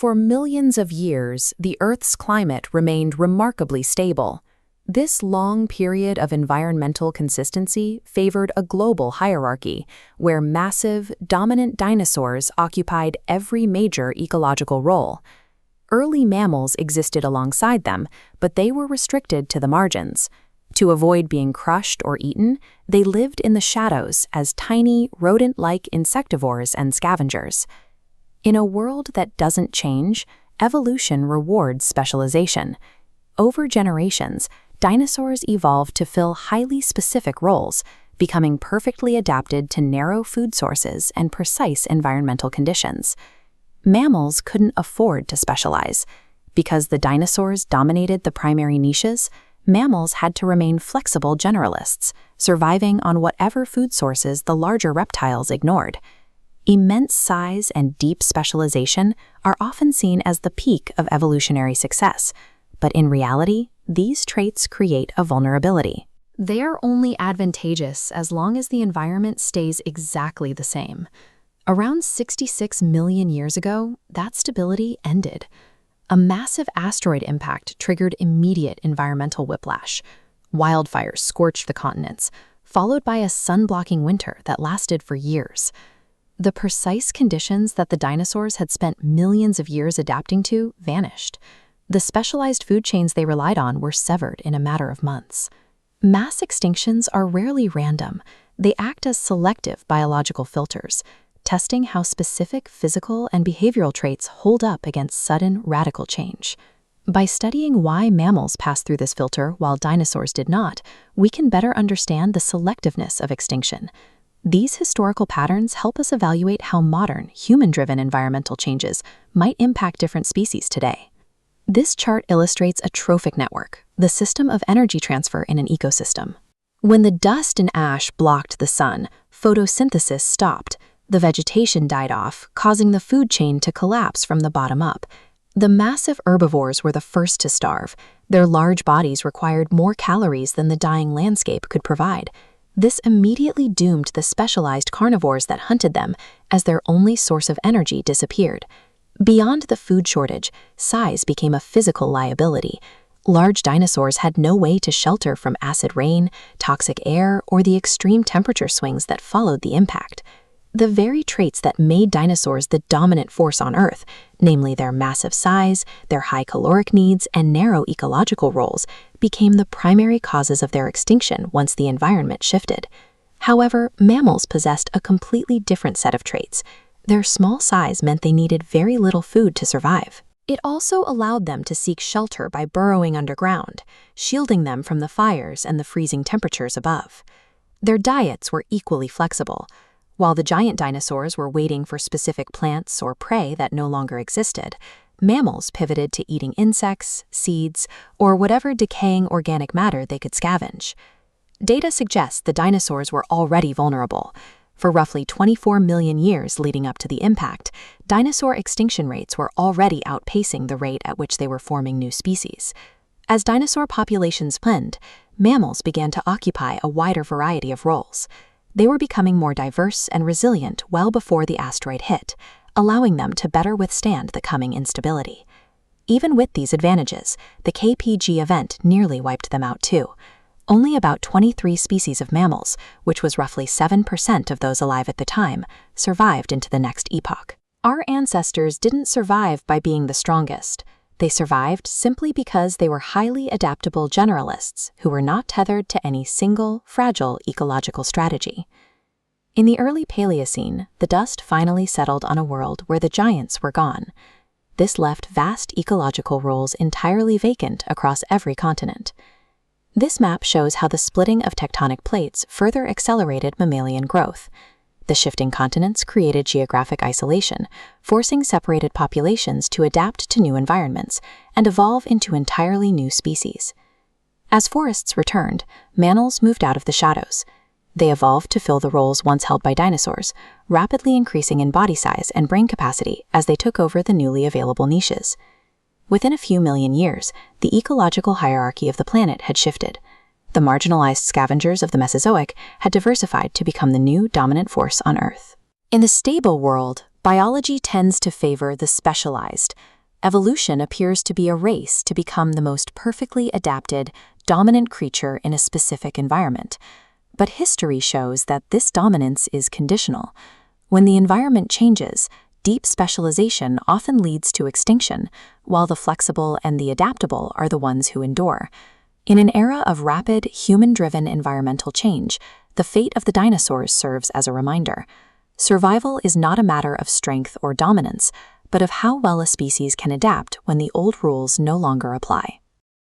For millions of years, the Earth's climate remained remarkably stable. This long period of environmental consistency favored a global hierarchy, where massive, dominant dinosaurs occupied every major ecological role. Early mammals existed alongside them, but they were restricted to the margins. To avoid being crushed or eaten, they lived in the shadows as tiny, rodent-like insectivores and scavengers. In a world that doesn't change, evolution rewards specialization. Over generations, dinosaurs evolved to fill highly specific roles, becoming perfectly adapted to narrow food sources and precise environmental conditions. Mammals couldn't afford to specialize. Because the dinosaurs dominated the primary niches, mammals had to remain flexible generalists, surviving on whatever food sources the larger reptiles ignored. Immense size and deep specialization are often seen as the peak of evolutionary success, but in reality, these traits create a vulnerability. They are only advantageous as long as the environment stays exactly the same. Around 66 million years ago, that stability ended. A massive asteroid impact triggered immediate environmental whiplash. Wildfires scorched the continents, followed by a sun-blocking winter that lasted for years. The precise conditions that the dinosaurs had spent millions of years adapting to vanished. The specialized food chains they relied on were severed in a matter of months. Mass extinctions are rarely random. They act as selective biological filters, testing how specific physical and behavioral traits hold up against sudden, radical change. By studying why mammals passed through this filter while dinosaurs did not, we can better understand the selectiveness of extinction. These historical patterns help us evaluate how modern, human-driven environmental changes might impact different species today. This chart illustrates a trophic network, the system of energy transfer in an ecosystem. When the dust and ash blocked the sun, photosynthesis stopped. The vegetation died off, causing the food chain to collapse from the bottom up. The massive herbivores were the first to starve. Their large bodies required more calories than the dying landscape could provide. This immediately doomed the specialized carnivores that hunted them, as their only source of energy disappeared. Beyond the food shortage, size became a physical liability. Large dinosaurs had no way to shelter from acid rain, toxic air, or the extreme temperature swings that followed the impact. The very traits that made dinosaurs the dominant force on Earth, namely their massive size, their high caloric needs, and narrow ecological roles, became the primary causes of their extinction once the environment shifted. However, mammals possessed a completely different set of traits. Their small size meant they needed very little food to survive. It also allowed them to seek shelter by burrowing underground, shielding them from the fires and the freezing temperatures above. Their diets were equally flexible. While the giant dinosaurs were waiting for specific plants or prey that no longer existed, mammals pivoted to eating insects, seeds, or whatever decaying organic matter they could scavenge. Data suggests the dinosaurs were already vulnerable. For roughly 24 million years leading up to the impact, dinosaur extinction rates were already outpacing the rate at which they were forming new species. As dinosaur populations thinned, mammals began to occupy a wider variety of roles. They were becoming more diverse and resilient well before the asteroid hit, allowing them to better withstand the coming instability. Even with these advantages, the KPG event nearly wiped them out too. Only about 23 species of mammals, which was roughly 7% of those alive at the time, survived into the next epoch. Our ancestors didn't survive by being the strongest. They survived simply because they were highly adaptable generalists who were not tethered to any single, fragile ecological strategy. In the early Paleocene, the dust finally settled on a world where the giants were gone. This left vast ecological roles entirely vacant across every continent. This map shows how the splitting of tectonic plates further accelerated mammalian growth. The shifting continents created geographic isolation, forcing separated populations to adapt to new environments and evolve into entirely new species. As forests returned, mammals moved out of the shadows. They evolved to fill the roles once held by dinosaurs, rapidly increasing in body size and brain capacity as they took over the newly available niches. Within a few million years, the ecological hierarchy of the planet had shifted. The marginalized scavengers of the Mesozoic had diversified to become the new dominant force on Earth. In the stable world, Biology tends to favor the specialized. Evolution appears to be a race to become the most perfectly adapted, dominant creature in a specific environment. But history shows that this dominance is conditional. When the environment changes, deep specialization often leads to extinction, while the flexible and the adaptable are the ones who endure. In an era of rapid, human-driven environmental change, the fate of the dinosaurs serves as a reminder. Survival is not a matter of strength or dominance, but of how well a species can adapt when the old rules no longer apply.